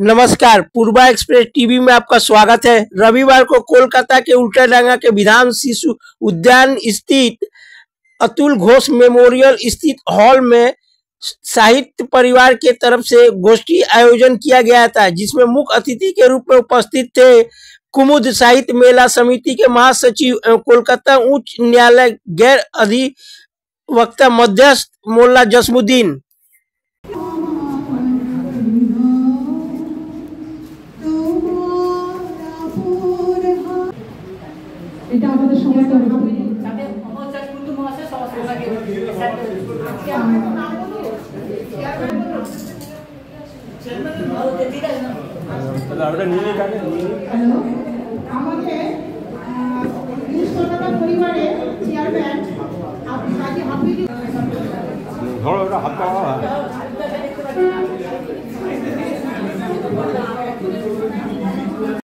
नमस्कार, पूर्वा express TV में आपका स्वागत है। रविवार को कोलकाता के उल्टाडांगा के विधान शिशु उद्यान स्थित अतुल घोष मेमोरियल स्थित हॉल में साहित्य परिवार के तरफ से गोष्ठी आयोजन किया गया था, जिसमें मुख्य अतिथि के रूप में उपस्थित थे कुमुद साहित्य मेला समिति के महासचिव एवं कोलकाता उच्च न्यायालय गैर अधिवक्ता मध्यस्थ मोल्ला जसमुद्दीन। এটা আমাদের সমস্ত পরিবারের চেয়ারম্যান